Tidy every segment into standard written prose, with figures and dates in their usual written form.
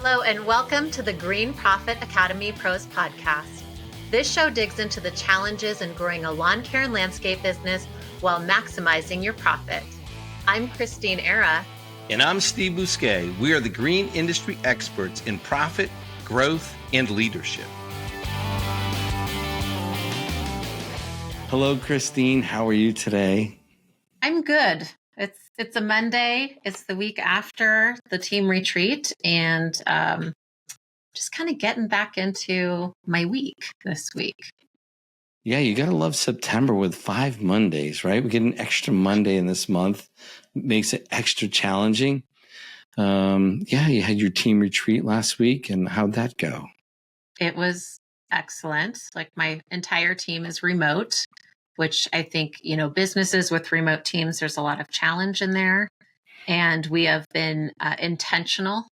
Hello and welcome to the Green Profit Academy Pros podcast. This show digs into the challenges in growing a lawn care and landscape business while maximizing your profit. I'm Christine Era. And I'm Steve Bousquet. We are the green industry experts in profit, growth, and leadership. Hello, Christine. How are you today? I'm good. It's a Monday. It's the week after the team retreat, and just kind of getting back into my week this week. Yeah, you got to love September with 5 Mondays, right? We get an extra Monday in this month. It makes it extra challenging. You had your team retreat last week, and how'd that go? It was excellent. Like, my entire team is remote, which I think, businesses with remote teams, there's a lot of challenge in there. And we have been intentional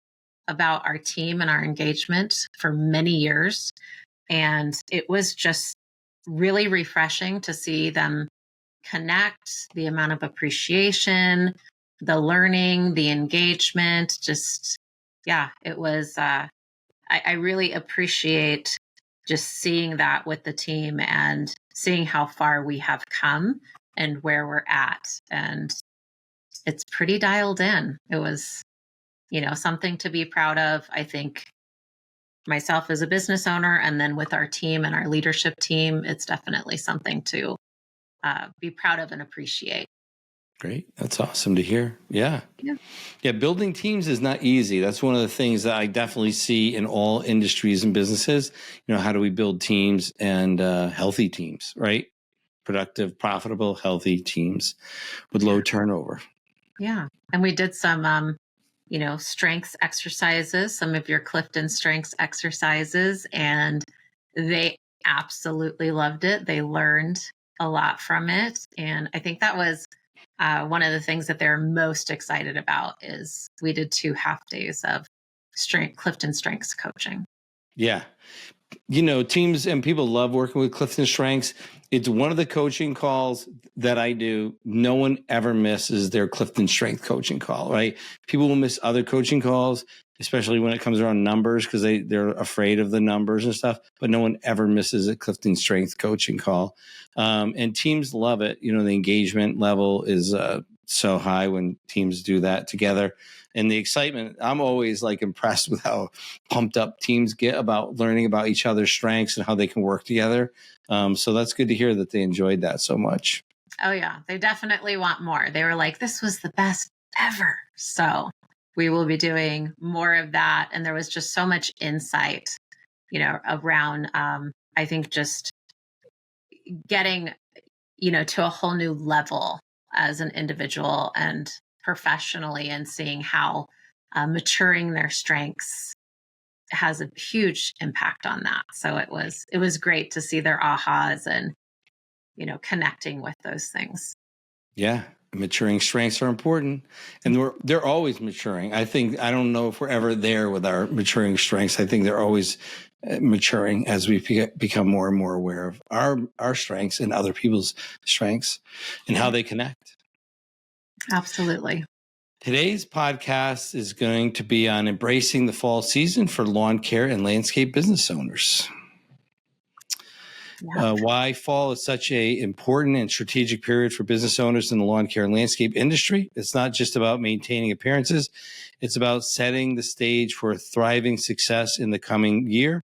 about our team and our engagement for many years. And it was just really refreshing to see them connect, the amount of appreciation, the learning, the engagement. It was, I really appreciate just seeing that with the team and seeing how far we have come and where we're at. And it's pretty dialed in. It was, something to be proud of. I think myself as a business owner, and then with our team and our leadership team, it's definitely something to be proud of and appreciate. Great. That's awesome to hear. Yeah. Building teams is not easy. That's one of the things that I definitely see in all industries and businesses. How do we build teams and healthy teams, right? Productive, profitable, healthy teams with low turnover. Yeah. And we did some, strengths exercises, some of your Clifton strengths exercises, and they absolutely loved it. They learned a lot from it. And I think that was one of the things that they're most excited about is we did 2 half days of Clifton Strengths coaching. Yeah. Teams and people love working with Clifton Strengths. It's one of the coaching calls that I do. No one ever misses their Clifton Strength coaching call, right? People will miss other coaching calls, especially when it comes around numbers, because they're afraid of the numbers and stuff, but no one ever misses a Clifton Strength coaching call. And teams love it. The engagement level is so high when teams do that together. And the excitement, I'm always impressed with how pumped up teams get about learning about each other's strengths and how they can work together. So that's good to hear that they enjoyed that so much. Oh yeah, they definitely want more. They were like, this was the best ever. So we will be doing more of that. And there was just so much insight, around, I think just getting, to a whole new level as an individual and professionally, and seeing how maturing their strengths has a huge impact on that. So it was great to see their ahas and, connecting with those things. Yeah. Maturing strengths are important, and they're always maturing. I don't know if we're ever there with our maturing strengths. I think they're always maturing as we become more and more aware of our strengths and other people's strengths and how they connect. Absolutely. Today's podcast is going to be on embracing the fall season for lawn care and landscape business owners. Why fall is such an important and strategic period for business owners in the lawn care and landscape industry. It's not just about maintaining appearances. It's about setting the stage for thriving success in the coming year.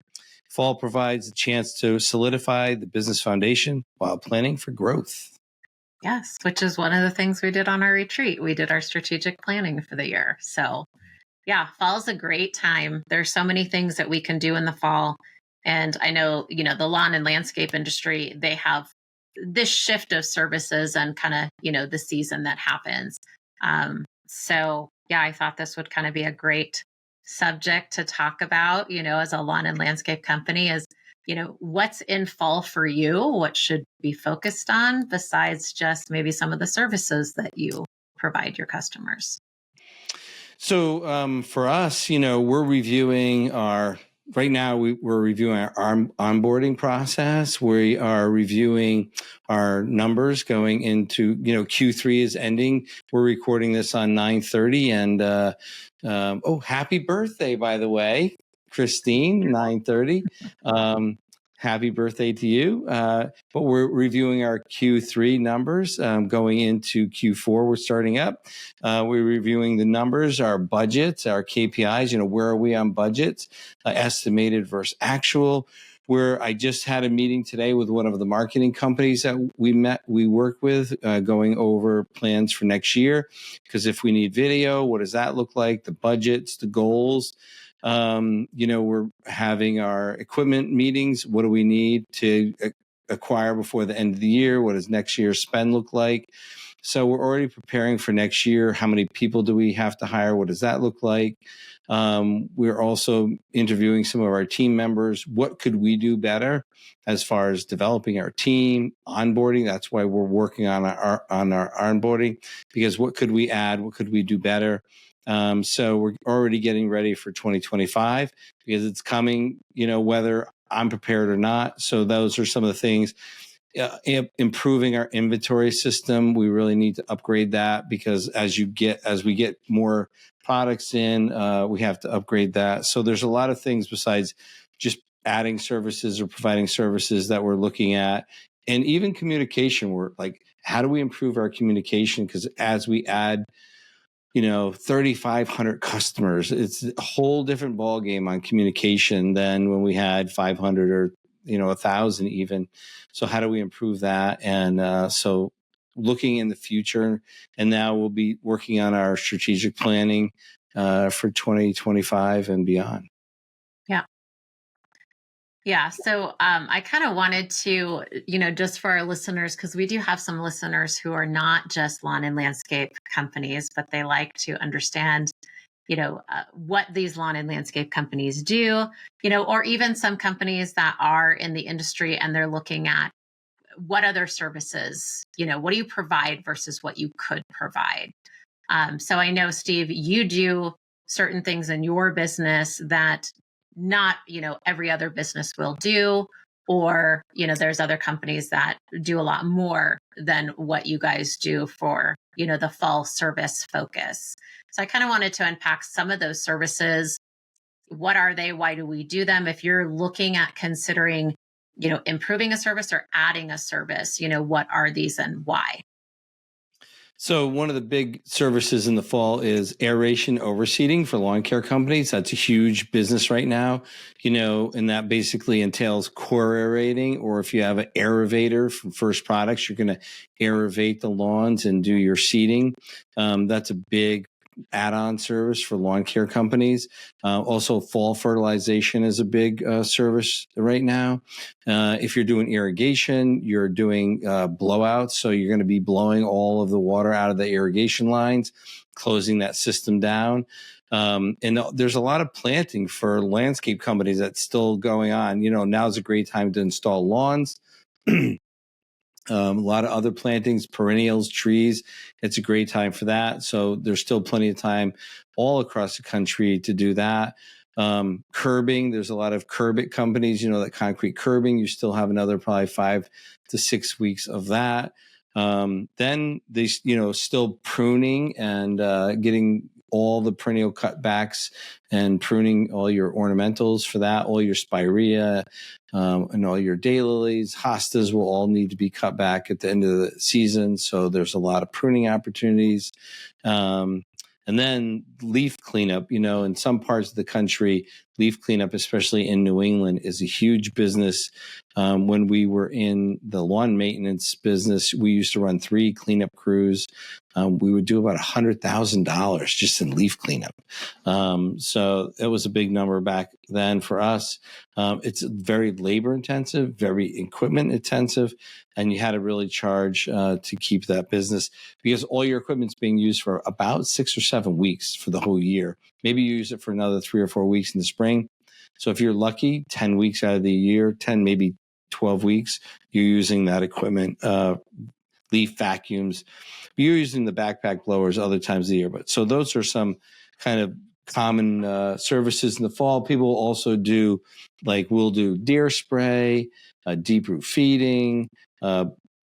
Fall provides a chance to solidify the business foundation while planning for growth. Yes, which is one of the things we did on our retreat. We did our strategic planning for the year. So fall is a great time. There's so many things that we can do in the fall. And I know, the lawn and landscape industry, they have this shift of services and kind of, the season that happens. I thought this would kind of be a great subject to talk about, as a lawn and landscape company is, what's in fall for you? What should be focused on besides just maybe some of the services that you provide your customers? So for us, we're reviewing our right now we're reviewing our onboarding process. We are reviewing our numbers going into, Q3 is ending. We're recording this on 9/30, and happy birthday, by the way, Christine, 9/30. Happy birthday to you. But we're reviewing our Q3 numbers going into Q4. We're starting up. We're reviewing the numbers, our budgets, our KPIs. Where are we on budgets, estimated versus actual? Where I just had a meeting today with one of the marketing companies that we work with, going over plans for next year. Because if we need video, what does that look like? The budgets, the goals. We're having our equipment meetings. What do we need to acquire before the end of the year? What does next year's spend look like? So we're already preparing for next year. How many people do we have to hire? What does that look like? We're also interviewing some of our team members. What could we do better as far as developing our team, onboarding? That's why we're working on our onboarding, because what could we add? What could we do better? So we're already getting ready for 2025 because it's coming, whether I'm prepared or not. So those are some of the things. Improving our inventory system. We really need to upgrade that, because as we get more products in, we have to upgrade that. So there's a lot of things besides just adding services or providing services that we're looking at. And even communication, we're like, how do we improve our communication? Because as we add 3,500 customers, it's a whole different ballgame on communication than when we had 500 or 1,000 even. So how do we improve that? And so looking in the future, and now we'll be working on our strategic planning for 2025 and beyond. Yeah. Yeah. So I kind of wanted to, just for our listeners, because we do have some listeners who are not just lawn and landscape companies, but they like to understand, what these lawn and landscape companies do, or even some companies that are in the industry and they're looking at what other services, what do you provide versus what you could provide. So I know, Steve, you do certain things in your business that not, every other business will do, or, there's other companies that do a lot more than what you guys do for, the full service focus. So I kind of wanted to unpack some of those services. What are they? Why do we do them? If you're looking at considering, improving a service or adding a service, what are these and why? So one of the big services in the fall is aeration overseeding for lawn care companies. That's a huge business right now, and that basically entails core aerating, or if you have an aerator from First Products, you're going to aerate the lawns and do your seeding. That's a big add-on service for lawn care companies. Also, fall fertilization is a big service right now. If you're doing irrigation, you're doing blowouts. So you're going to be blowing all of the water out of the irrigation lines, closing that system down. And there's a lot of planting for landscape companies that's still going on. Now's a great time to install lawns. A lot of other plantings, perennials, trees. It's a great time for that. So there's still plenty of time all across the country to do that. Curbing, there's a lot of curb it companies, that concrete curbing. You still have another probably 5 to 6 weeks of that. Then they, still pruning and getting all the perennial cutbacks and pruning all your ornamentals for that, all your spirea, and all your daylilies. Hostas will all need to be cut back at the end of the season. So there's a lot of pruning opportunities. And then leaf cleanup, in some parts of the country, leaf cleanup, especially in New England, is a huge business. When we were in the lawn maintenance business, we used to run 3 cleanup crews. We would do about $100,000 just in leaf cleanup. So it was a big number back then for us. It's very labor intensive, very equipment intensive, and you had to really charge to keep that business, because all your equipment's being used for about 6 or 7 weeks for the whole year. Maybe you use it for another 3 or 4 weeks in the spring. So if you're lucky, 10 weeks out of the year, 10, maybe 12 weeks, you're using that equipment, leaf vacuums. You're using the backpack blowers other times of the year. But so those are some kind of common services in the fall. People also do, like, we'll do deer spray, deep root feeding,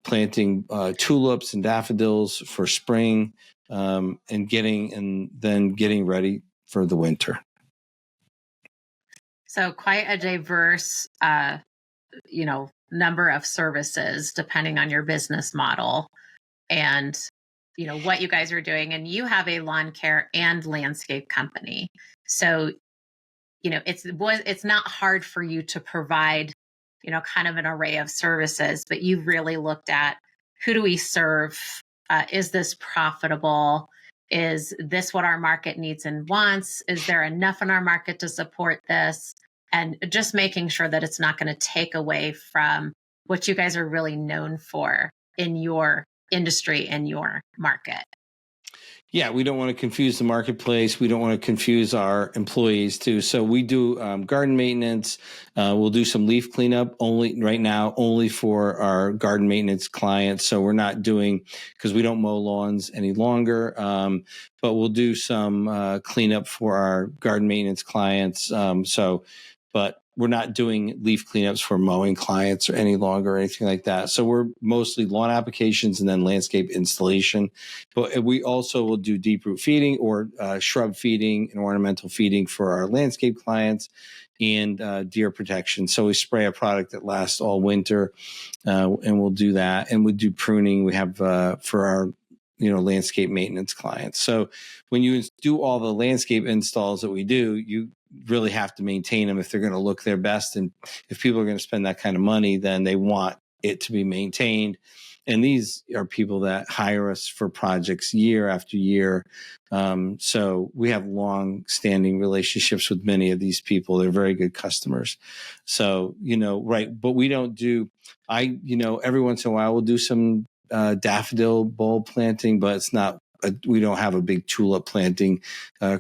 planting tulips and daffodils for spring, and then getting ready for the winter. So quite a diverse, number of services depending on your business model and, what you guys are doing. And you have a lawn care and landscape company. So, it's not hard for you to provide, kind of an array of services, but you've really looked at who do we serve? Is this profitable? Is this what our market needs and wants? Is there enough in our market to support this? And just making sure that it's not going to take away from what you guys are really known for in your industry and your market. Yeah, we don't want to confuse the marketplace. We don't want to confuse our employees too. So we do garden maintenance. We'll do some leaf cleanup only for our garden maintenance clients. So we're not doing, because we don't mow lawns any longer. But we'll do some cleanup for our garden maintenance clients. But we're not doing leaf cleanups for mowing clients or any longer or anything like that. So we're mostly lawn applications and then landscape installation. But we also will do deep root feeding or shrub feeding and ornamental feeding for our landscape clients, and deer protection. So we spray a product that lasts all winter, and we'll do that. And we do pruning. We have for our landscape maintenance clients. So when you do all the landscape installs that we do, you really have to maintain them if they're going to look their best. And if people are going to spend that kind of money, then they want it to be maintained. And these are people that hire us for projects year after year. So we have long-standing relationships with many of these people. They're very good customers. So, right. But we don't do, every once in a while we'll do some daffodil bulb planting, but it's not, we don't have a big tulip planting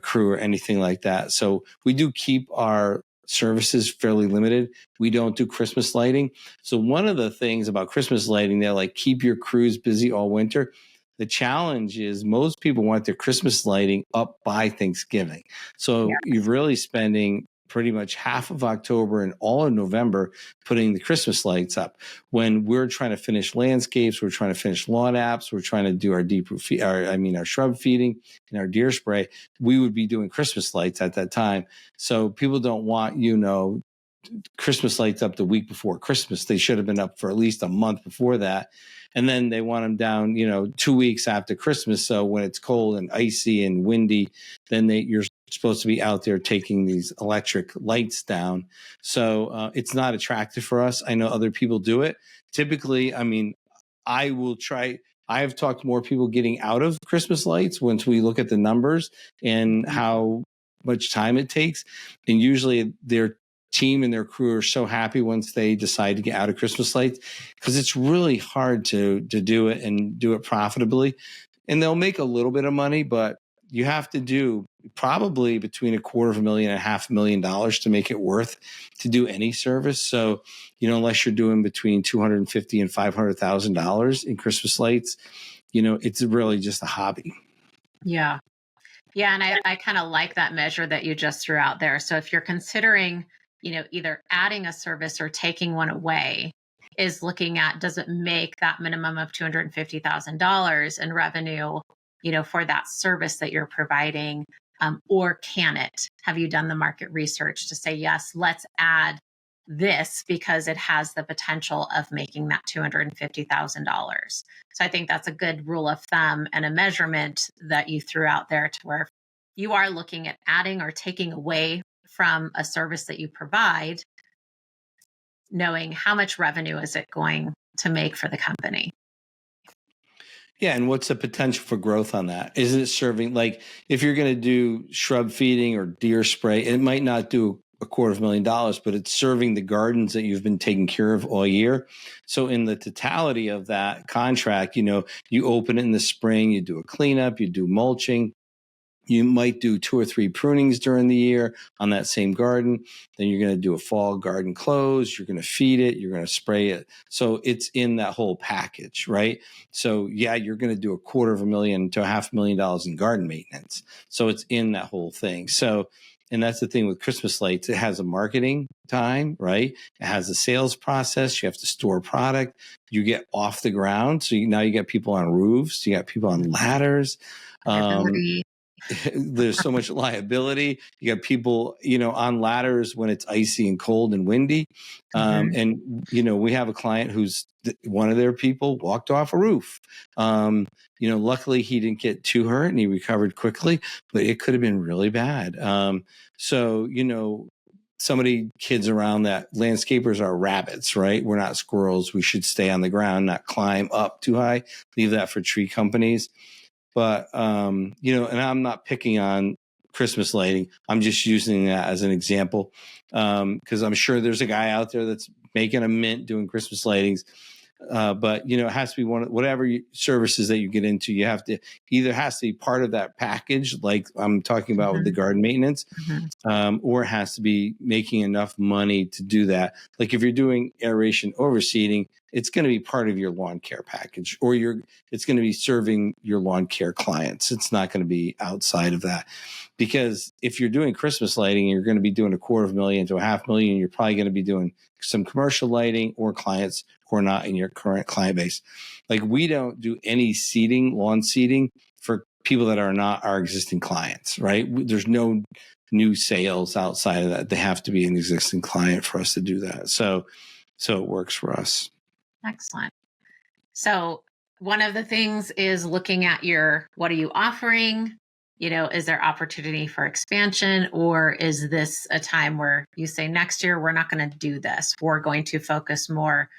crew or anything like that. So we do keep our services fairly limited. We don't do Christmas lighting. So one of the things about Christmas lighting, they're like, keep your crews busy all winter. The challenge is most people want their Christmas lighting up by Thanksgiving. So you're really spending pretty much half of October and all of November putting the Christmas lights up. When we're trying to finish landscapes, we're trying to finish lawn apps, we're trying to do our our shrub feeding and our deer spray, we would be doing Christmas lights at that time. So people don't want, Christmas lights up the week before Christmas. They should have been up for at least a month before that. And then they want them down, 2 weeks after Christmas. So when it's cold and icy and windy, then you're supposed to be out there taking these electric lights down. So it's not attractive for us. I know other people do it. Typically, I will try. I have talked to more people getting out of Christmas lights once we look at the numbers and how much time it takes. And usually their team and their crew are so happy once they decide to get out of Christmas lights, because it's really hard to do it and do it profitably. And they'll make a little bit of money, but you have to do probably between $250,000 and $500,000 to make it worth to do any service. So, unless you're doing between $250,000 and $500,000 in Christmas lights, it's really just a hobby. Yeah. Yeah. And I kind of like that measure that you just threw out there. So if you're considering, either adding a service or taking one away, is looking at, does it make that minimum of $250,000 in revenue, for that service that you're providing? Or can it? Have you done the market research to say, yes, let's add this because it has the potential of making that $250,000? So I think that's a good rule of thumb and a measurement that you threw out there, to where you are looking at adding or taking away from a service that you provide, knowing how much revenue is it going to make for the company. Yeah. And what's the potential for growth on that? Is it serving, like, if you're going to do shrub feeding or deer spray, it might not do $250,000, but it's serving the gardens that you've been taking care of all year. So in the totality of that contract, you open it in the spring, you do a cleanup, you do mulching, You might do 2 or 3 prunings during the year on that same garden. Then you're going to do a fall garden close. You're going to feed it. You're going to spray it. So it's in that whole package, right? So yeah, you're going to do $250,000 to $500,000 in garden maintenance. So it's in that whole thing. So, and that's the thing with Christmas lights. It has a marketing time, right? It has a sales process. You have to store product. You get off the ground. So now you get people on roofs. You got people on ladders. Liability. There's so much liability. You got people, on ladders when it's icy and cold and windy. And, we have a client who's one of their people walked off a roof. Luckily he didn't get too hurt and he recovered quickly, but it could have been really bad. Somebody kids around that landscapers are rabbits, right? We're not squirrels. We should stay on the ground, not climb up too high. Leave that for tree companies. But, and I'm not picking on Christmas lighting. I'm just using that as an example because I'm sure there's a guy out there that's making a mint doing Christmas lightings. But, it has to be whatever services that you get into, you have to either has to be part of that package, like I'm talking about with the garden maintenance, or it has to be making enough money to do that. Like if you're doing aeration overseeding, it's going to be part of your lawn care package, or it's going to be serving your lawn care clients. It's not going to be outside of that. Because if you're doing Christmas lighting, you're going to be doing $250,000 to $500,000. You're probably going to be doing some commercial lighting or clients who are not in your current client base. Like we don't do any seeding, lawn seeding for people that are not our existing clients, right? There's no new sales outside of that. They have to be an existing client for us to do that. So it works for us. Excellent. So one of the things is looking at what are you offering? Is there opportunity for expansion, or is this a time where you say next year, we're not going to do this. We're going to focus more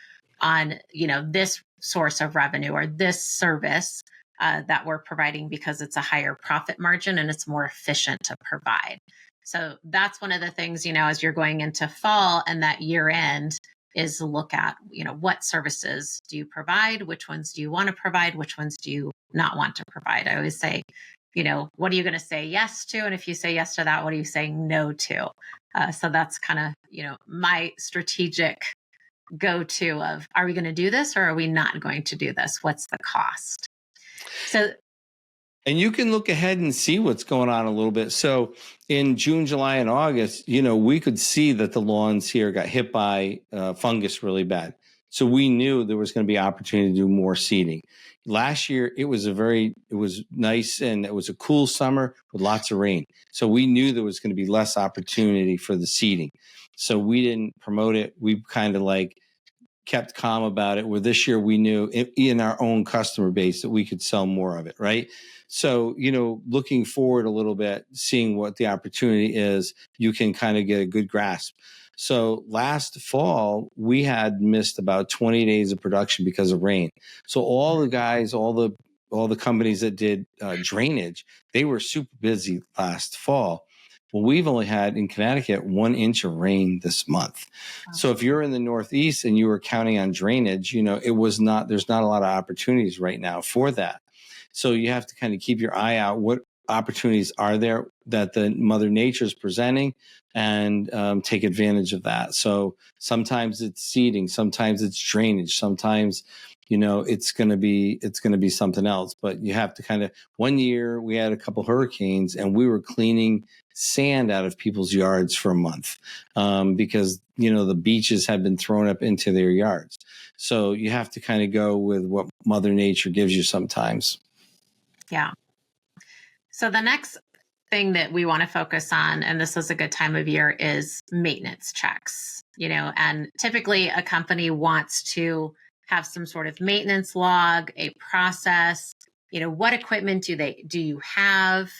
on, this source of revenue or this service that we're providing because it's a higher profit margin and it's more efficient to provide. So that's one of the things, as you're going into fall and that year end, is look at, what services do you provide? Which ones do you want to provide? Which ones do you not want to provide? I always say, what are you going to say yes to? And if you say yes to that, what are you saying no to? So that's kind of, my strategic go-to of, are we going to do this or are we not going to do this? What's the cost? And you can look ahead and see what's going on a little bit. So in June, July, and August, we could see that the lawns here got hit by fungus really bad. So we knew there was going to be opportunity to do more seeding. Last year, it was nice and it was a cool summer with lots of rain. So we knew there was going to be less opportunity for the seeding. So we didn't promote it. We kind of kept calm about it, where this year we knew in our own customer base that we could sell more of it, right? So, looking forward a little bit, seeing what the opportunity is, you can kind of get a good grasp. So last fall, we had missed about 20 days of production because of rain. So all the guys, all the companies that did drainage, they were super busy last fall. Well, we've only had in Connecticut 1 inch of rain this month. Wow. So if you're in the Northeast and you were counting on drainage, there's not a lot of opportunities right now for that. So you have to kind of keep your eye out. What opportunities are there that the Mother Nature is presenting, and take advantage of that. So sometimes it's seeding, sometimes it's drainage, sometimes it's going to be something else. But you have to kind of, one year we had a couple hurricanes and we were cleaning sand out of people's yards for a month because the beaches had been thrown up into their yards. So you have to kind of go with what Mother Nature gives you sometimes. Yeah. So the next thing that we want to focus on, and this is a good time of year, is maintenance checks. And typically a company wants to have some sort of maintenance log, a process. What equipment do you have?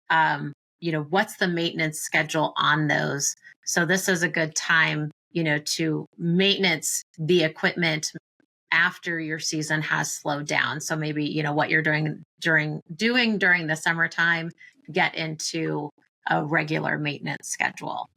What's the maintenance schedule on those? So this is a good time, to maintenance the equipment after your season has slowed down. So maybe, what you're doing during the summertime, get into a regular maintenance schedule.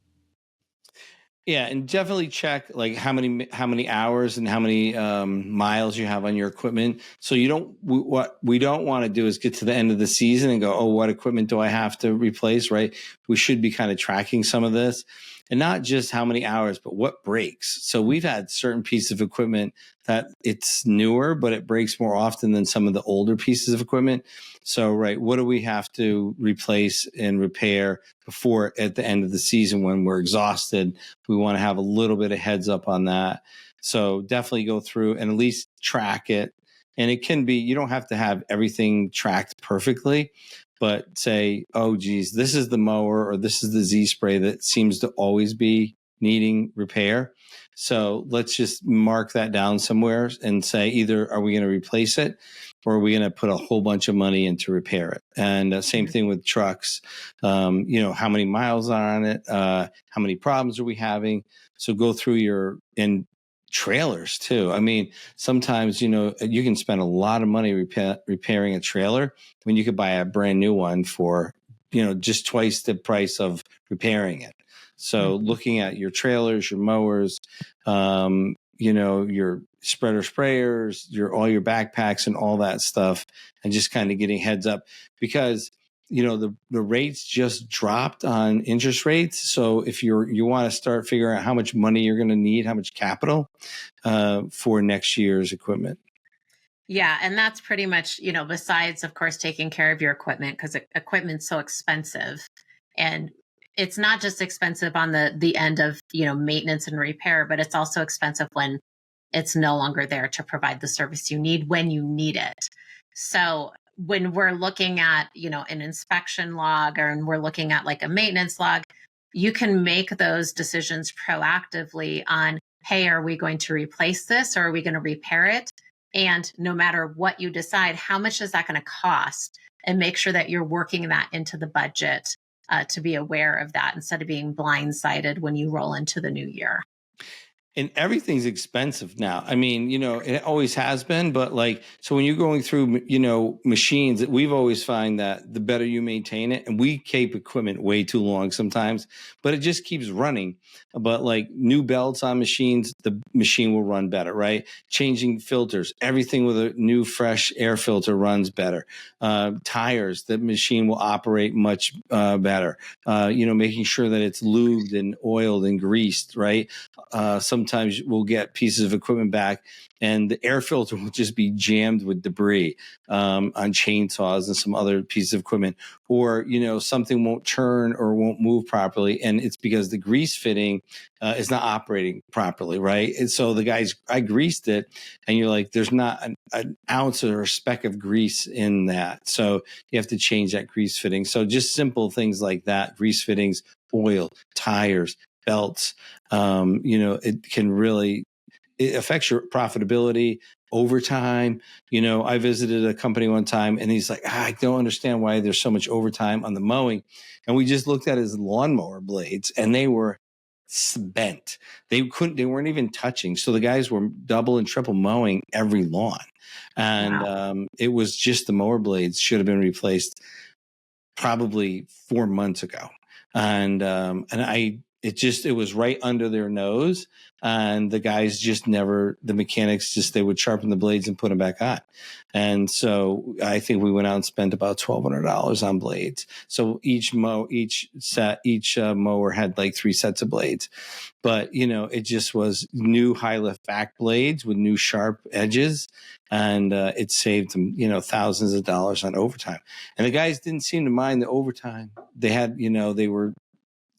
Yeah, and definitely check like how many hours and how many miles you have on your equipment. So you don't what we don't want to do is get to the end of the season and go, oh, what equipment do I have to replace? Right? We should be kind of tracking some of this, and not just how many hours, but what breaks. So we've had certain pieces of equipment that it's newer, but it breaks more often than some of the older pieces of equipment. So, right, what do we have to replace and repair before at the end of the season when we're exhausted? We want to have a little bit of heads up on that. So definitely go through and at least track it. And it can be, you don't have to have everything tracked perfectly, but say, oh, geez, this is the mower or this is the Z spray that seems to always be needing repair. So let's just mark that down somewhere and say, either are we going to replace it or are we going to put a whole bunch of money in to repair it? And same thing with trucks. How many miles are on it? How many problems are we having? So go through and trailers too. I mean, sometimes, you can spend a lot of money repairing a trailer when you could buy a brand new one for, just twice the price of repairing it. So looking at your trailers, your mowers, your spreader sprayers, all your backpacks and all that stuff, and just kind of getting heads up because the rates just dropped on interest rates. So if you want to start figuring out how much money you're going to need, how much capital for next year's equipment. Yeah, and that's pretty much, besides, of course, taking care of your equipment, because equipment's so expensive. And it's not just expensive on the end of, maintenance and repair, but it's also expensive when it's no longer there to provide the service you need when you need it. So when we're looking at, an inspection log or we're looking at like a maintenance log, you can make those decisions proactively on, hey, are we going to replace this or are we going to repair it? And no matter what you decide, how much is that going to cost? And make sure that you're working that into the budget to be aware of that instead of being blindsided when you roll into the new year. And everything's expensive now. I mean, it always has been, but so when you're going through, machines, we've always find that the better you maintain it, and we keep equipment way too long sometimes, but it just keeps running. But like new belts on machines, the machine will run better, right? Changing filters, everything with a new fresh air filter runs better. Tires, the machine will operate much better. Making sure that it's lubed and oiled and greased, right? Sometimes we'll get pieces of equipment back and the air filter will just be jammed with debris on chainsaws and some other pieces of equipment, or something won't turn or won't move properly, and it's because the grease fitting is not operating properly, right? And so I greased it, and you're like, there's not an ounce or a speck of grease in that, so you have to change that grease fitting. So just simple things like that: grease fittings, oil, tires, belts. It affects your profitability over time. I visited a company one time and he's like, I don't understand why there's so much overtime on the mowing. And we just looked at his lawnmower blades and they were bent. They weren't even touching. So the guys were double and triple mowing every lawn. And wow. It was just the mower blades should have been replaced probably 4 months ago. And it was right under their nose, and the guys the mechanics they would sharpen the blades and put them back on. And so I think we went out and spent about $1,200 on blades. So each mower had like 3 sets of blades, but it just was new high lift back blades with new sharp edges. And it saved them, thousands of dollars on overtime. And the guys didn't seem to mind the overtime. They had, they were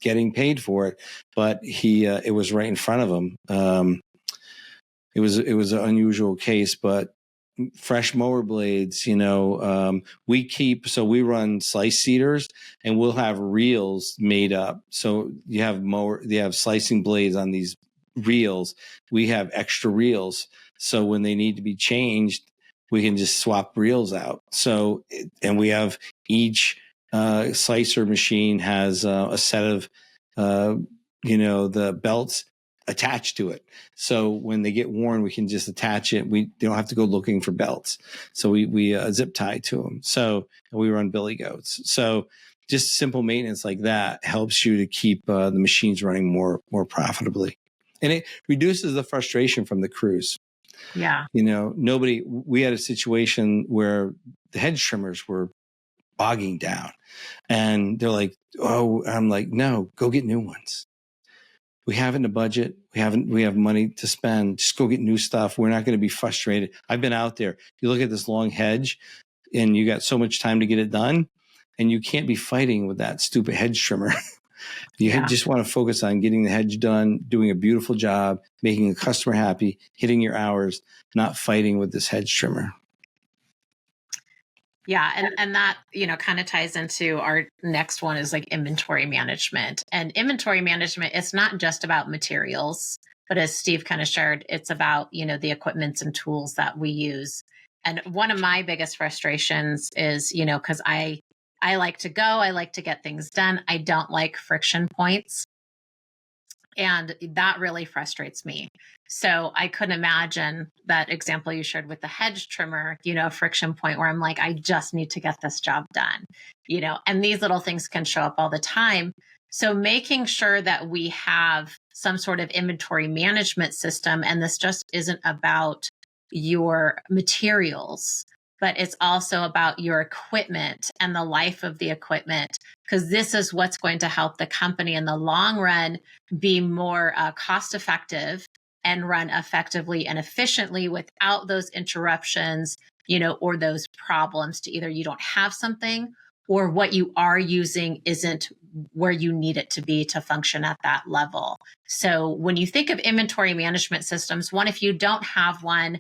getting paid for it, but it was right in front of him. It was an unusual case, but fresh mower blades, we run slice seeders and we'll have reels made up. So you have slicing blades on these reels. We have extra reels. So when they need to be changed, we can just swap reels out. So, and we have each slicer machine has a set of, the belts attached to it. So when they get worn, we can just attach it. We don't have to go looking for belts. So we zip tie to them. So we run billy goats. So just simple maintenance like that helps you to keep the machines running more profitably. And it reduces the frustration from the crews. Yeah. We had a situation where the hedge trimmers were bogging down, and they're like, oh, I'm like, no, go get new ones. We haven't a budget. We have money to spend. Just go get new stuff. We're not going to be frustrated. I've been out there. You look at this long hedge and you got so much time to get it done, and you can't be fighting with that stupid hedge trimmer. You just want to focus on getting the hedge done, doing a beautiful job, making the customer happy, hitting your hours, not fighting with this hedge trimmer. Yeah. And that, kind of ties into our next one is like inventory management. And inventory management, it's not just about materials, but as Steve kind of shared, it's about, the equipments and tools that we use. And one of my biggest frustrations is, because I like to go, I like to get things done. I don't like friction points. And that really frustrates me. So I couldn't imagine that example you shared with the hedge trimmer, friction point where I'm like, I just need to get this job done, and these little things can show up all the time. So making sure that we have some sort of inventory management system, and this just isn't about your materials, but it's also about your equipment and the life of the equipment, because this is what's going to help the company in the long run be more cost effective and run effectively and efficiently without those interruptions, or those problems to either you don't have something or what you are using isn't where you need it to be to function at that level. So when you think of inventory management systems, one, if you don't have one,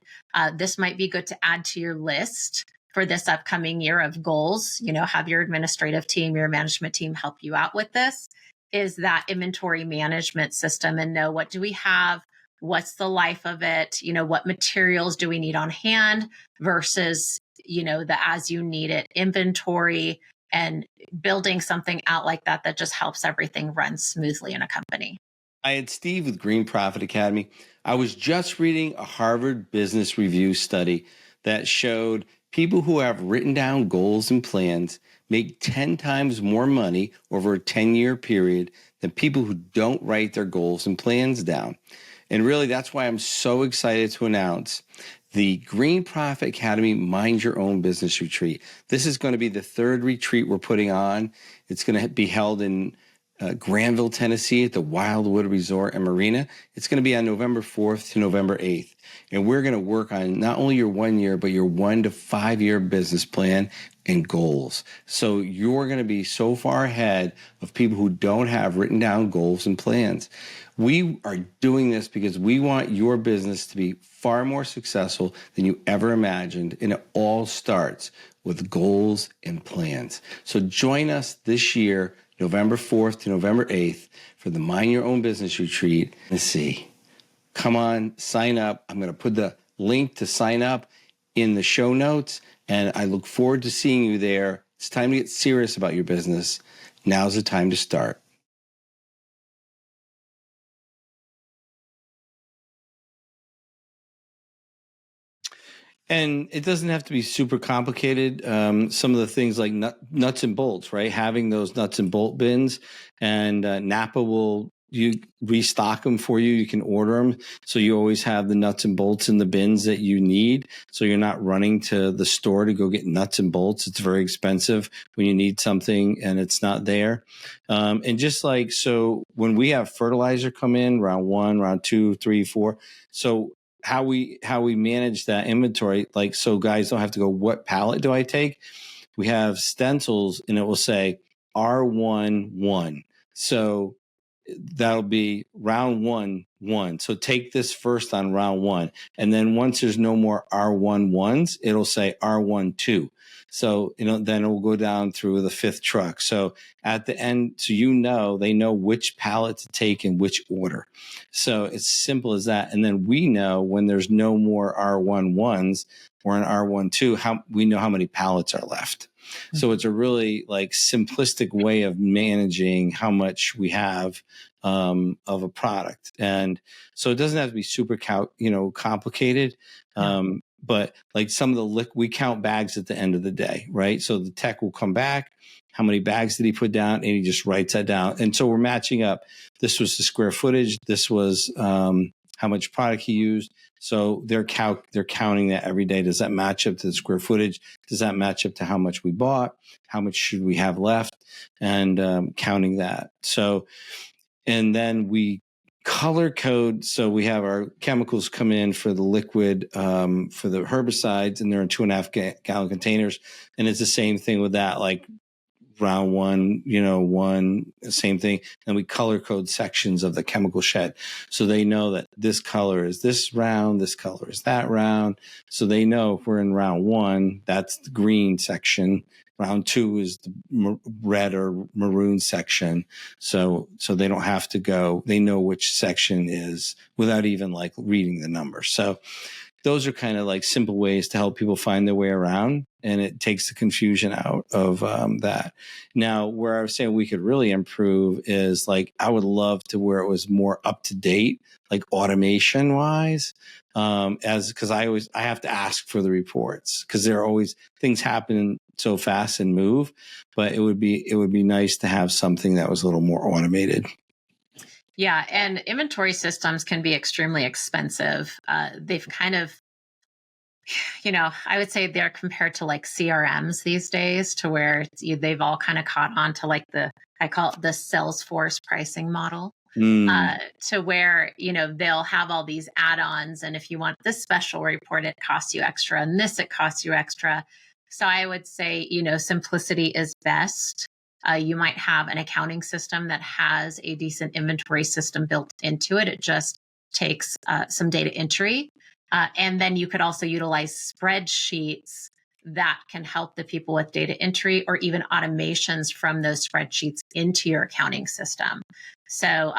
this might be good to add to your list for this upcoming year of goals. Have your administrative team, your management team help you out with this, is that inventory management system, and know, what do we have? What's the life of it? What materials do we need on hand versus, the as you need it inventory, and building something out like that just helps everything run smoothly in a company. I had Steve with Green Profit Academy. I was just reading a Harvard Business Review study that showed people who have written down goals and plans make 10 times more money over a 10-year period than people who don't write their goals and plans down. And really, that's why I'm so excited to announce the Green Profit Academy Mind Your Own Business Retreat. This is going to be the third retreat we're putting on. It's going to be held in Granville, Tennessee at the Wildwood Resort and Marina. It's going to be on November 4th to November 8th. And we're going to work on not only your 1 year, but your 1 to 5 year business plan and goals. So you're going to be so far ahead of people who don't have written down goals and plans. We are doing this because we want your business to be far more successful than you ever imagined. And it all starts with goals and plans. So join us this year, November 4th to November 8th, for the Mind Your Own Business Retreat. Let's see. Come on, sign up. I'm going to put the link to sign up in the show notes, and I look forward to seeing you there. It's time to get serious about your business. Now's the time to start. And it doesn't have to be super complicated. Some of the things like nuts and bolts, right? Having those nuts and bolt bins, and Napa will restock them for you. You can order them, so you always have the nuts and bolts in the bins that you need. So you're not running to the store to go get nuts and bolts. It's very expensive when you need something and it's not there. And just like, so when we have fertilizer come in, round 1, round 2, 3, 4, so how we manage that inventory, like, so guys don't have to go, what pallet do I take? We have stencils and it will say R11. So that'll be round 1. So take this first on round 1. And then once there's no more R11s, it'll say R12. So, then it will go down through the 5th truck. So at the end, so they know which pallet to take in which order. So it's simple as that. And then we know when there's no more R11s or an R12, we know how many pallets are left. So it's a really simplistic way of managing how much we have of a product. And so it doesn't have to be super complicated. but like some of the we count bags at the end of the day, right? So the tech will come back. How many bags did he put down? And he just writes that down. And so we're matching up. This was the square footage. This was how much product he used. So they're counting that every day. Does that match up to the square footage? Does that match up to how much we bought? How much should we have left? And counting that. So, and then we color code. So we have our chemicals come in for the liquid, for the herbicides, and they're in 2.5 gallon containers. And it's the same thing with that, like round one, same thing. And we color code sections of the chemical shed. So they know that this color is this round, this color is that round. So they know if we're in round one, that's the green section. Round two is the red or maroon section. So they don't have to go, they know which section is without even like reading the number. So those are kind of like simple ways to help people find their way around, and it takes the confusion out of that. Now, where I was saying we could really improve is like, I would love to where it was more up to date, like automation wise, because I have to ask for the reports because there are always things happen so fast and move, but it would be nice to have something that was a little more automated. Yeah, and inventory systems can be extremely expensive. They've kind of, I would say they're compared to like CRMs these days, to where they've all kind of caught on to like I call it the Salesforce pricing model, to where, they'll have all these add-ons. And if you want this special report, it costs you extra, and this, it costs you extra. So I would say, simplicity is best. You might have an accounting system that has a decent inventory system built into it. It just takes some data entry. And then you could also utilize spreadsheets that can help the people with data entry, or even automations from those spreadsheets into your accounting system. So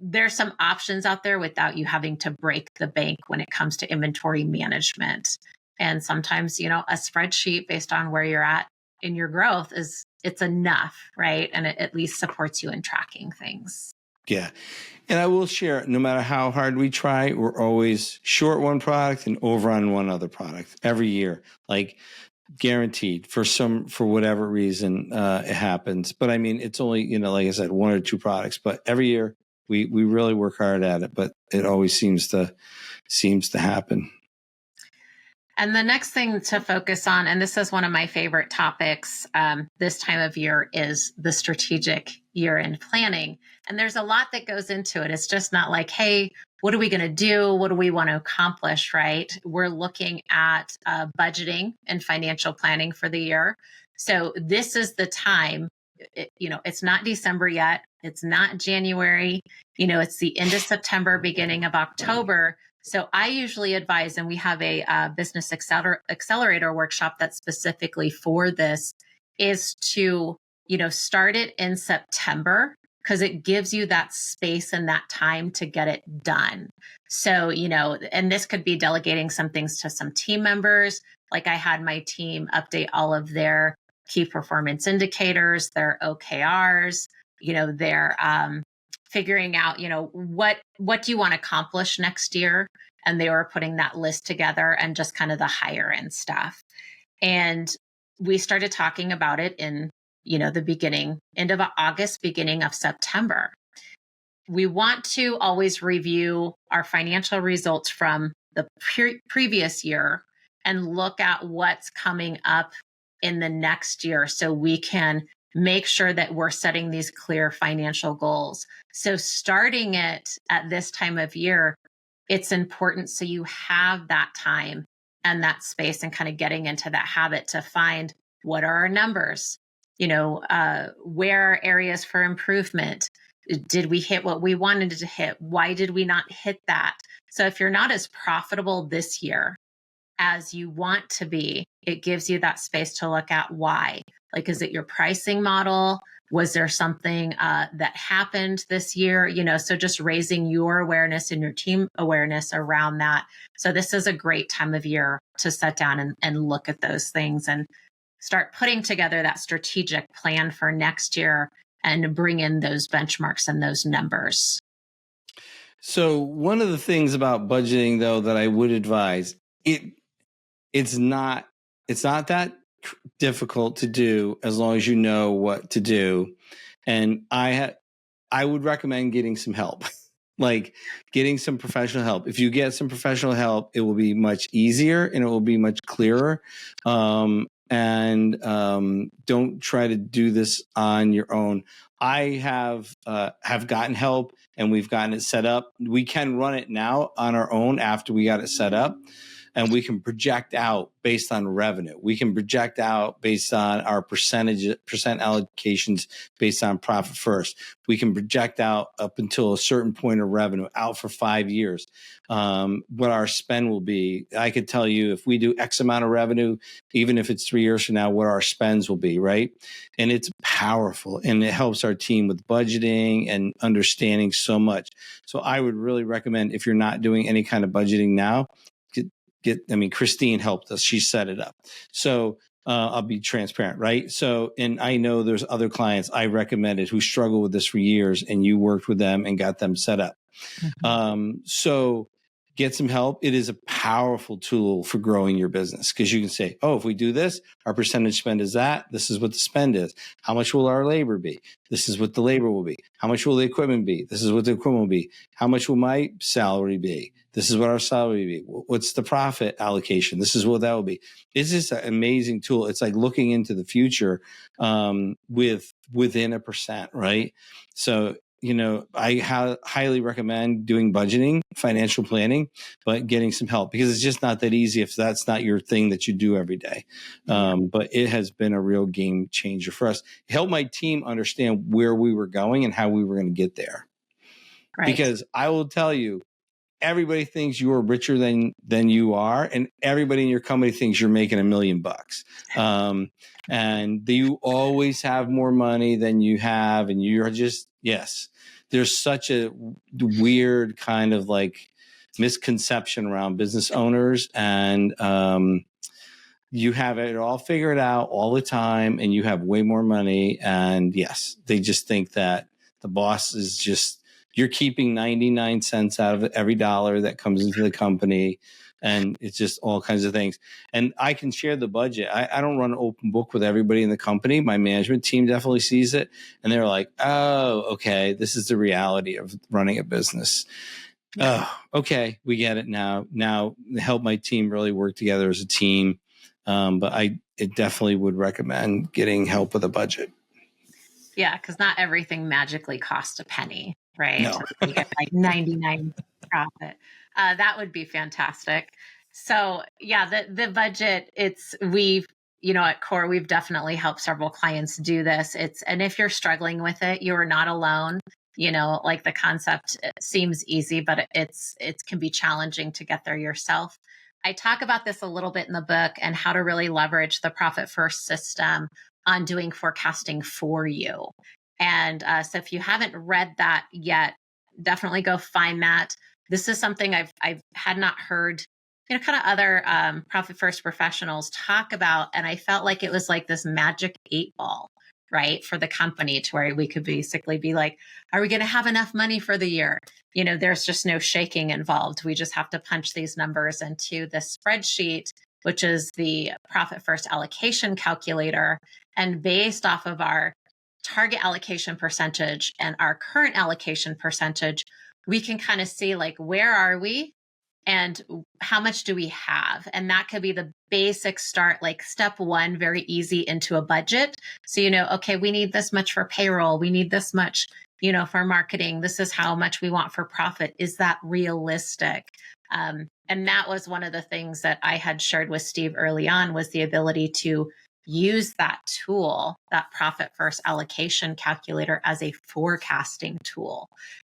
there's some options out there without you having to break the bank when it comes to inventory management. And sometimes, a spreadsheet based on where you're at in your growth it's enough, right? And it at least supports you in tracking things. Yeah. And I will share, no matter how hard we try, we're always short one product and over on one other product every year, like guaranteed for whatever reason it happens. But I mean, it's only, like I said, one or two products, but every year we really work hard at it, but it always seems to happen. And the next thing to focus on, and this is one of my favorite topics this time of year, is the strategic year-end planning. And there's a lot that goes into it. It's just not like, hey, what are we going to do? What do we want to accomplish, right? We're looking at budgeting and financial planning for the year. So this is the time, it's not December yet. It's not January. It's the end of September, beginning of October. So I usually advise, and we have a Business Accelerator Workshop that's specifically for this, is to, start it in September, because it gives you that space and that time to get it done. So, and this could be delegating some things to some team members. Like I had my team update all of their key performance indicators, their OKRs, their figuring out, what do you want to accomplish next year? And they were putting that list together, and just kind of the higher end stuff. And we started talking about it in, the end of August, beginning of September. We want to always review our financial results from the previous year and look at what's coming up in the next year, so we can make sure that we're setting these clear financial goals. So starting it at this time of year, it's important so you have that time and that space, and kind of getting into that habit to find what are our numbers, where are areas for improvement? Did we hit what we wanted to hit? Why did we not hit that? So if you're not as profitable this year as you want to be, it gives you that space to look at why. Like, is it your pricing model? Was there something that happened this year? So just raising your awareness and your team awareness around that. So this is a great time of year to sit down and look at those things and start putting together that strategic plan for next year, and bring in those benchmarks and those numbers. So one of the things about budgeting, though, that I would advise, it's not that difficult to do as long as you know what to do. And I would recommend getting some help. Like getting some professional help. If you get some professional help, it will be much easier and it will be much clearer. Don't try to do this on your own. I have gotten help and we've gotten it set up. We can run it now on our own after we got it set up. And we can project out based on revenue. We can project out based on our percent allocations based on profit first. We can project out up until a certain point of revenue out for 5 years, what our spend will be. I could tell you if we do X amount of revenue, even if it's 3 years from now, what our spends will be, right? And it's powerful and it helps our team with budgeting and understanding so much. So I would really recommend, if you're not doing any kind of budgeting now, Christine helped us. She set it up. So I'll be transparent, right? So, and I know there's other clients I recommended who struggle with this for years and you worked with them and got them set up. So get some help. It is a powerful tool for growing your business because you can say, oh, if we do this, our percentage spend is that. This is what the spend is. How much will our labor be? This is what the labor will be. How much will the equipment be? This is what the equipment will be. How much will my salary be? This is what our salary will be. What's the profit allocation? This is what that will be. It's just an amazing tool. It's like looking into the future within a percent, right? So, I highly recommend doing budgeting, financial planning, but getting some help because it's just not that easy if that's not your thing that you do every day. But it has been a real game changer for us. It helped my team understand where we were going and how we were going to get there. Right. Because I will tell you, everybody thinks you are richer than you are, and everybody in your company thinks you're making $1 million. And you always have more money than you have, and you're just, yes. There's such a weird kind of like misconception around business owners, and you have it all figured out all the time, and you have way more money. And yes, they just think that the boss is just, you're keeping 99 cents out of every dollar that comes into the company. And it's just all kinds of things. And I can share the budget. I don't run an open book with everybody in the company. My management team definitely sees it. And they're like, oh, okay, this is the reality of running a business. Oh, okay, we get it now. Now help my team really work together as a team. But I definitely would recommend getting help with a budget. Yeah, because not everything magically costs a penny, right? No. You get like 99 profit. That would be fantastic. So yeah, the budget, at Core, we've definitely helped several clients do this. And if you're struggling with it, you are not alone. Like the concept seems easy, but it can be challenging to get there yourself. I talk about this a little bit in the book and how to really leverage the profit first system on doing forecasting for you. And so if you haven't read that yet, definitely go find that. This is something I've had not heard, kind of other profit first professionals talk about. And I felt like it was like this magic 8-ball, right, for the company, to where we could basically be like, are we going to have enough money for the year? There's just no shaking involved. We just have to punch these numbers into the spreadsheet, which is the profit first allocation calculator. And based off of our target allocation percentage and our current allocation percentage, we can kind of see like, where are we and how much do we have? And that could be the basic start, like step one, very easy into a budget. So, okay, we need this much for payroll. We need this much, for marketing. This is how much we want for profit. Is that realistic? And that was one of the things that I had shared with Steve early on, was the ability to use that tool, that profit first allocation calculator, as a forecasting tool.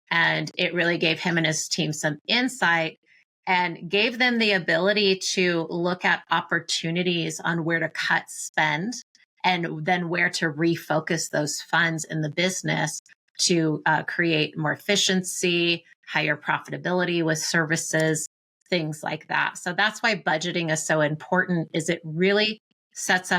And it really gave him and his team some insight and gave them the ability to look at opportunities on where to cut spend and then where to refocus those funds in the business to create more efficiency, higher profitability with services, things like that. So that's why budgeting is so important, is it really sets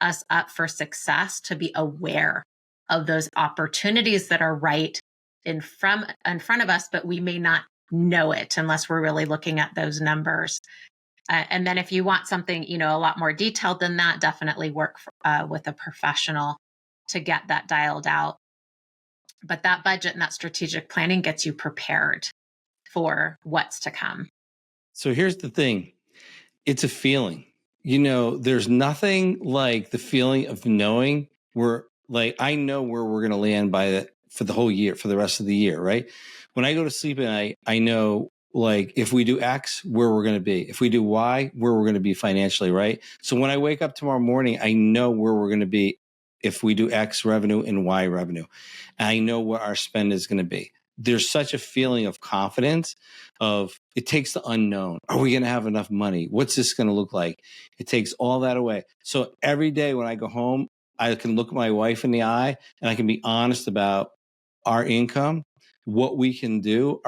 us up for success, to be aware of those opportunities that are right in front of us, but we may not know it unless we're really looking at those numbers. And then if you want something, a lot more detailed than that, definitely work with a professional to get that dialed out. But that budget and that strategic planning gets you prepared for what's to come. So here's the thing. It's a feeling. There's nothing like the feeling of knowing I know where we're going to land for the whole year, for the rest of the year, right? When I go to sleep at night, I know if we do X, where we're going to be. If we do Y, where we're going to be financially, right? So when I wake up tomorrow morning, I know where we're going to be if we do X revenue and Y revenue. I know what our spend is going to be. There's such a feeling of confidence it takes the unknown. Are we going to have enough money? What's this going to look like? It takes all that away. So every day when I go home, I can look my wife in the eye and I can be honest about our income, what we can do,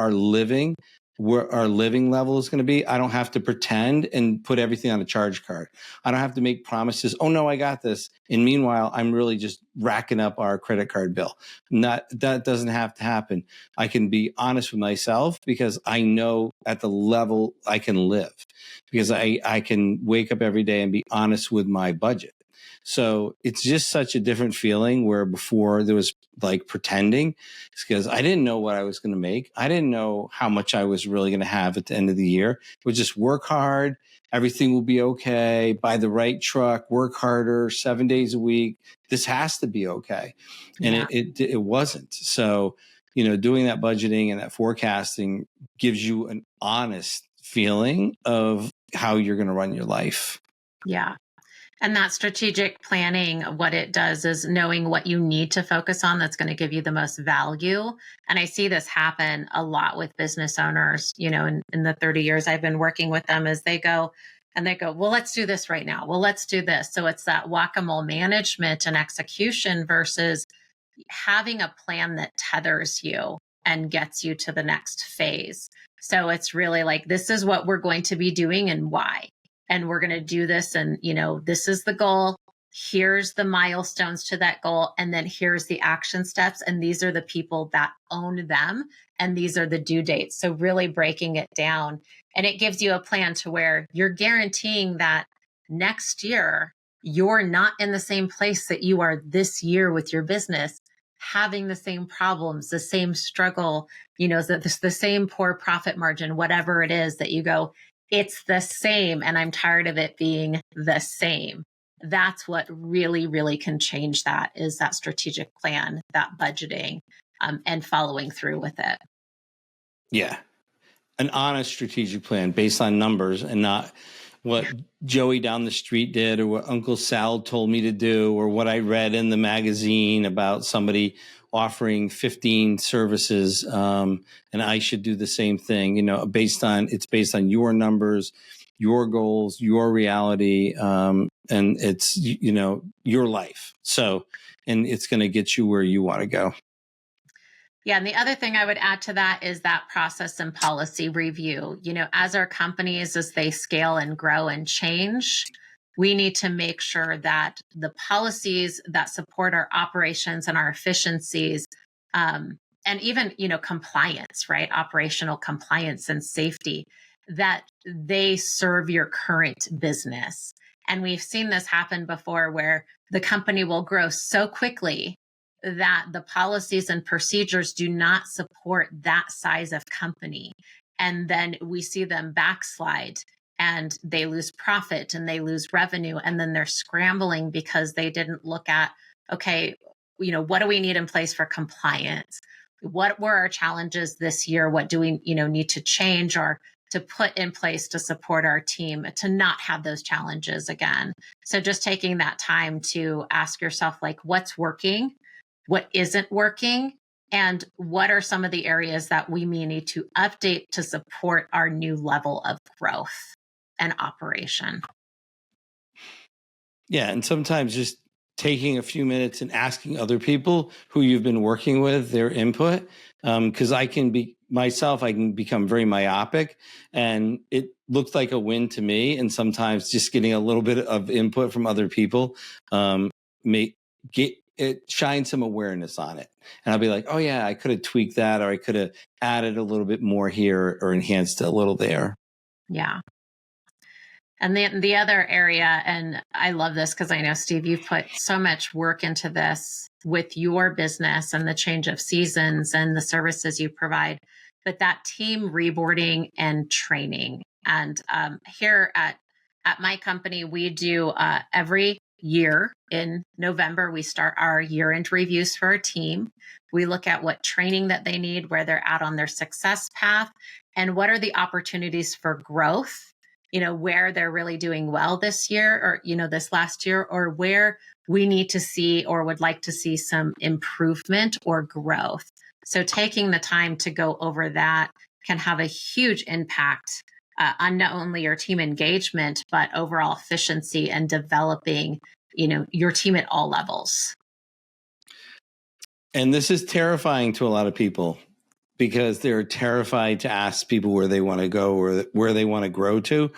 where our living level is going to be. I don't have to pretend and put everything on a charge card. I don't have to make promises. Oh no, I got this. And meanwhile, I'm really just racking up our credit card bill. That doesn't have to happen. I can be honest with myself because I know at the level I can live, because I can wake up every day and be honest with my budget. So it's just such a different feeling, where before there was pretending. It's because I didn't know what I was going to make. I didn't know how much I was really going to have at the end of the year. It was just work hard. Everything will be okay. Buy the right truck, work harder, 7 days a week. This has to be okay. And Yeah. it wasn't. So, doing that budgeting and that forecasting gives you an honest feeling of how you're going to run your life. Yeah. And that strategic planning, what it does is knowing what you need to focus on that's going to give you the most value. And I see this happen a lot with business owners, in the 30 years I've been working with them, as they go, well, let's do this right now. Well, let's do this. So it's that whack-a-mole management and execution versus having a plan that tethers you and gets you to the next phase. So it's really like, this is what we're going to be doing and why. And we're going to do this. And, this is the goal. Here's the milestones to that goal. And then here's the action steps. And these are the people that own them. And these are the due dates. So really breaking it down. And it gives you a plan to where you're guaranteeing that next year, you're not in the same place that you are this year with your business, having the same problems, the same struggle, the same poor profit margin, whatever it is that you go, it's the same. And I'm tired of it being the same. That's what really, really can change that, is that strategic plan, that budgeting, and following through with it. Yeah. An honest strategic plan based on numbers, and not what Joey down the street did, or what Uncle Sal told me to do, or what I read in the magazine about somebody offering 15 services, and I should do the same thing. It's based on your numbers, your goals, your reality, and it's your life. So, and it's going to get you where you want to go. Yeah. And the other thing I would add to that is that process and policy review. As our companies, as they scale and grow and change, we need to make sure that the policies that support our operations and our efficiencies, and even, compliance, right? Operational compliance and safety, that they serve your current business. And we've seen this happen before, where the company will grow so quickly that the policies and procedures do not support that size of company. And then we see them backslide, and they lose profit and they lose revenue. And then they're scrambling because they didn't look at, okay, what do we need in place for compliance? What were our challenges this year? What do we, need to change or to put in place to support our team to not have those challenges again? So just taking that time to ask yourself, what's working? What isn't working, and what are some of the areas that we may need to update to support our new level of growth and operation. Yeah. And sometimes just taking a few minutes and asking other people who you've been working with their input. Because I can become very myopic, and it looks like a win to me. And sometimes just getting a little bit of input from other people it shines some awareness on it. And I'll be like, oh yeah, I could have tweaked that, or I could have added a little bit more here or enhanced a little there. Yeah. And the other area, and I love this because I know, Steve, you've put so much work into this with your business and the change of seasons and the services you provide, but that team reboarding and training. And here at my company, we do every year in November, we start our year-end reviews for our team. We look at what training that they need, where they're at on their success path, and what are the opportunities for growth, where they're really doing well this year or, this last year, or where we need to see or would like to see some improvement or growth. So taking the time to go over that can have a huge impact on not only your team engagement, but overall efficiency and developing, your team at all levels. And this is terrifying to a lot of people because they're terrified to ask people where they want to go or where they want to grow to.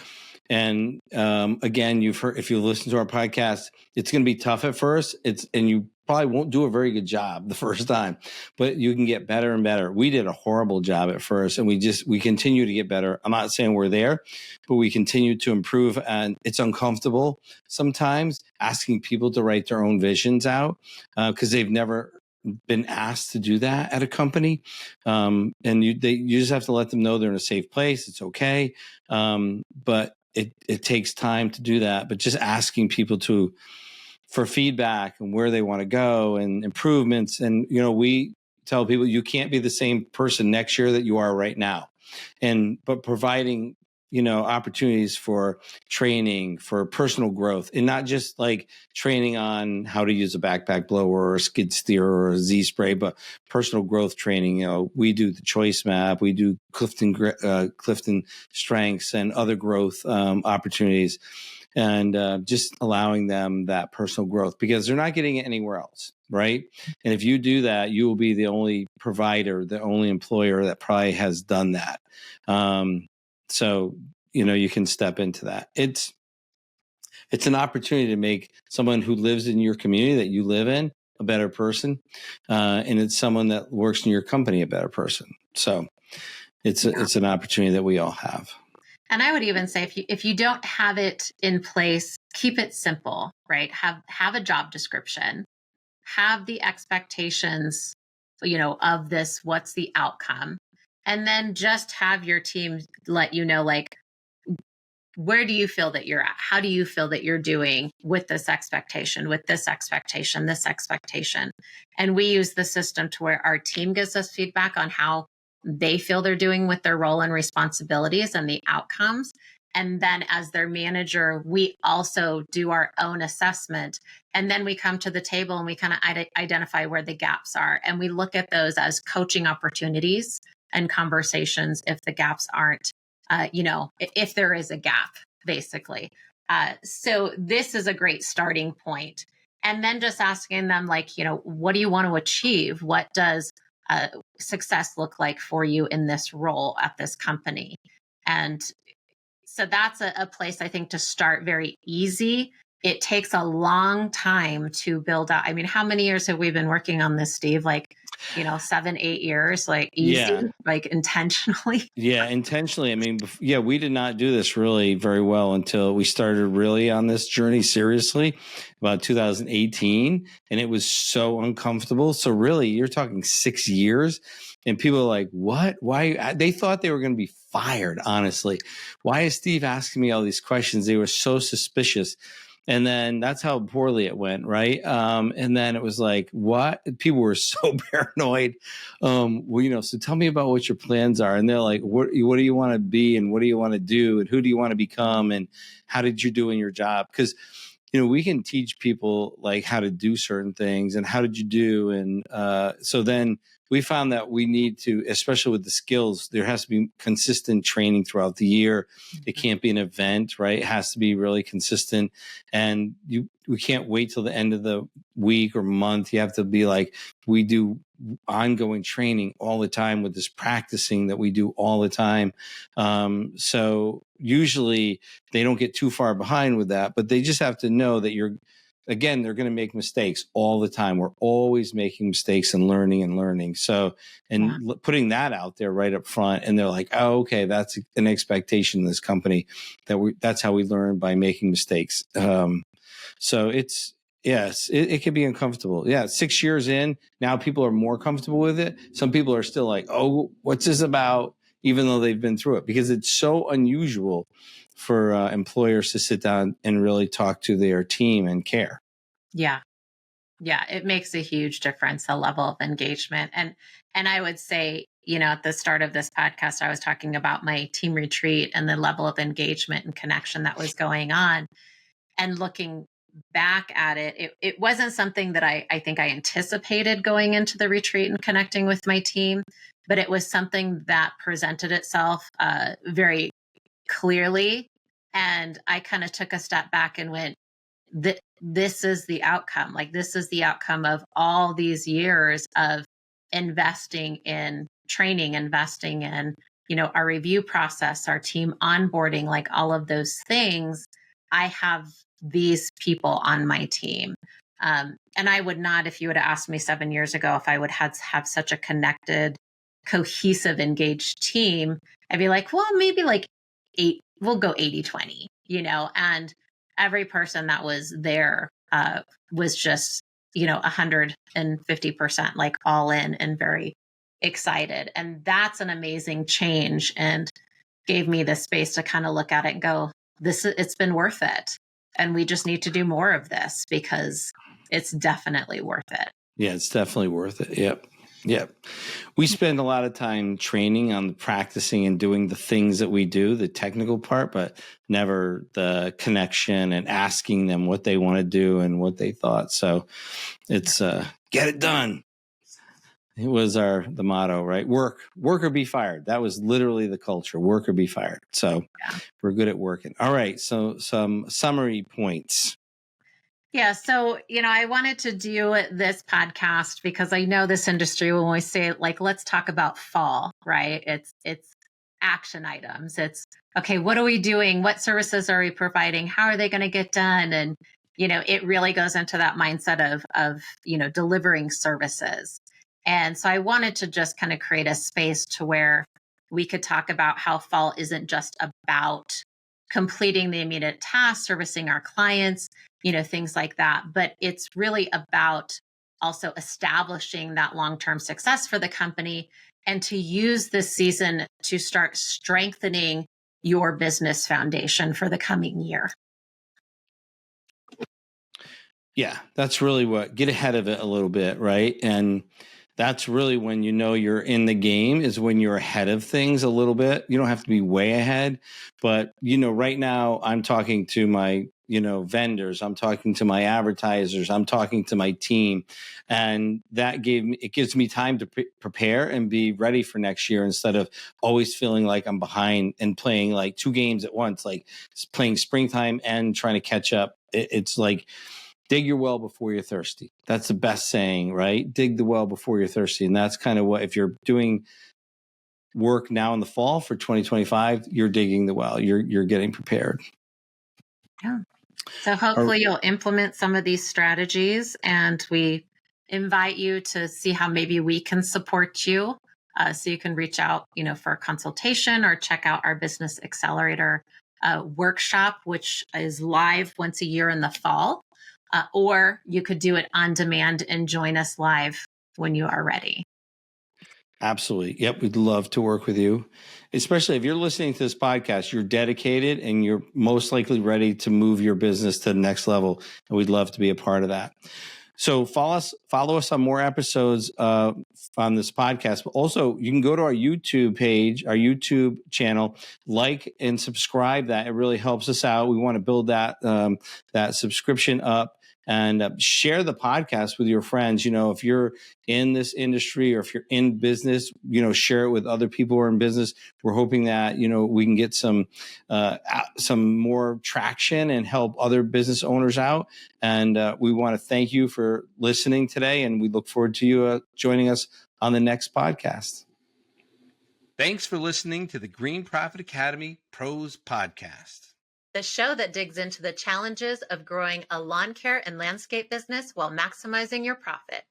And again, you've heard, if you listen to our podcast, it's going to be tough at first. And you probably won't do a very good job the first time, but you can get better and better. We did a horrible job at first, and we continue to get better. I'm not saying we're there, but we continue to improve. And it's uncomfortable sometimes asking people to write their own visions out because they've never been asked to do that at a company. And you just have to let them know they're in a safe place. It's okay. But it takes time to do that. But just asking people for feedback and where they want to go and improvements. And, we tell people you can't be the same person next year that you are right now. But providing, opportunities for training, for personal growth, and not just like training on how to use a backpack blower or a skid steer or a Z spray, but personal growth training. We do the choice map, we do Clifton strengths and other growth opportunities, and just allowing them that personal growth because they're not getting it anywhere else. Right. And if you do that, you will be the only provider, the only employer that probably has done that. So, you can step into that. It's an opportunity to make someone who lives in your community that you live in a better person. And it's someone that works in your company a better person. So it's an opportunity that we all have. And I would even say if you don't have it in place, keep it simple, right? Have a job description, have the expectations, of this, what's the outcome, and then just have your team let you know, like, where do you feel that you're at? How do you feel that you're doing with this expectation, this expectation? And we use the system to where our team gives us feedback on how they feel they're doing with their role and responsibilities and the outcomes. And then as their manager, we also do our own assessment. And then we come to the table and we kind of identify where the gaps are. And we look at those as coaching opportunities and conversations if the gaps aren't, if there is a gap, basically. So this is a great starting point. And then just asking them, like, what do you want to achieve? What does success look like for you in this role at this company? And so that's a place, I think, to start very easy. It takes a long time to build out. I mean, how many years have we been working on this, Steve? Like, 7, 8 years, like easy, like intentionally. Yeah, intentionally. I mean, we did not do this really very well until we started really on this journey seriously about 2018. And it was so uncomfortable. So really, you're talking 6 years. And people are like, what? Why? They thought they were going to be fired, honestly. Why is Steve asking me all these questions? They were so suspicious. And then that's how poorly it went, right? And then it was like, what? People were so paranoid. So tell me about what your plans are. And they're like, what do you want to be? And what do you want to do? And who do you want to become? And how did you do in your job? Because, we can teach people like how to do certain things and how did you do? And so then we found that we need to, especially with the skills, there has to be consistent training throughout the year. It can't be an event, right? It has to be really consistent. And we can't wait till the end of the week or month. You have to be like, we do ongoing training all the time with this practicing that we do all the time. So usually they don't get too far behind with that, but they just have to know that again, they're going to make mistakes all the time. We're always making mistakes and learning. So, and putting that out there right up front, and they're like, oh, okay, that's an expectation in this company that's how we learn, by making mistakes. So yes, it can be uncomfortable. Yeah. 6 years in, now people are more comfortable with it. Some people are still like, oh, what's this about? Even though they've been through it, because it's so unusual for employers to sit down and really talk to their team and care. Yeah. Yeah. It makes a huge difference, the level of engagement. And I would say, at the start of this podcast, I was talking about my team retreat and the level of engagement and connection that was going on. And looking back at it wasn't something that I think I anticipated going into the retreat and connecting with my team, but it was something that presented itself very clearly. And I kind of took a step back and went, this is the outcome. Like, this is the outcome of all these years of investing in training, investing in, our review process, our team onboarding, like all of those things. I have these people on my team. And I would not, if you would have asked me 7 years ago, if I would have such a connected, cohesive, engaged team, I'd be like, well, maybe like we'll go 80-20, and every person that was there was just, 150%, like all in and very excited. And that's an amazing change, and gave me the space to kind of look at it and go, it's been worth it. And we just need to do more of this, because it's definitely worth it. Yeah, it's definitely worth it. Yep. We spend a lot of time training on practicing and doing the things that we do, the technical part, but never the connection and asking them what they want to do and what they thought. So it's get it done. It was the motto, right? Work or be fired. That was literally the culture. Work or be fired. So we're good at working. All right. So some summary points. Yeah. So, I wanted to do this podcast because I know this industry, when we say, like, let's talk about fall, right? It's action items. It's, okay, what are we doing? What services are we providing? How are they going to get done? And, it really goes into that mindset of, delivering services. And so I wanted to just kind of create a space to where we could talk about how fall isn't just about completing the immediate tasks, servicing our clients, things like that. But it's really about also establishing that long-term success for the company, and to use this season to start strengthening your business foundation for the coming year. Yeah, that's really get ahead of it a little bit, right? And that's really when you're in the game, is when you're ahead of things a little bit. You don't have to be way ahead, but right now I'm talking to my vendors, I'm talking to my advertisers, I'm talking to my team, and it gives me time to prepare and be ready for next year, instead of always feeling like I'm behind and playing like 2 games at once, like playing springtime and trying to catch up. It's like, dig your well before you're thirsty. That's the best saying, right? Dig the well before you're thirsty. And that's kind of what, if you're doing work now in the fall for 2025, you're digging the well, you're getting prepared. Yeah. So hopefully you'll implement some of these strategies, and we invite you to see how maybe we can support you. So you can reach out, for a consultation, or check out our Business Accelerator Workshop, which is live once a year in the fall. Or you could do it on demand and join us live when you are ready. Absolutely. Yep. We'd love to work with you, especially if you're listening to this podcast, you're dedicated and you're most likely ready to move your business to the next level. And we'd love to be a part of that. So follow us on more episodes on this podcast. But also, you can go to our YouTube page, our YouTube channel, like and subscribe. That it really helps us out. We want to build that subscription up, and share the podcast with your friends. If you're in this industry, or if you're in business, share it with other people who are in business. We're hoping that, we can get some more traction and help other business owners out. And we want to thank you for listening today. And we look forward to you joining us on the next podcast. Thanks for listening to the Green Profit Academy Pros Podcast. the show that digs into the challenges of growing a lawn care and landscape business while maximizing your profit.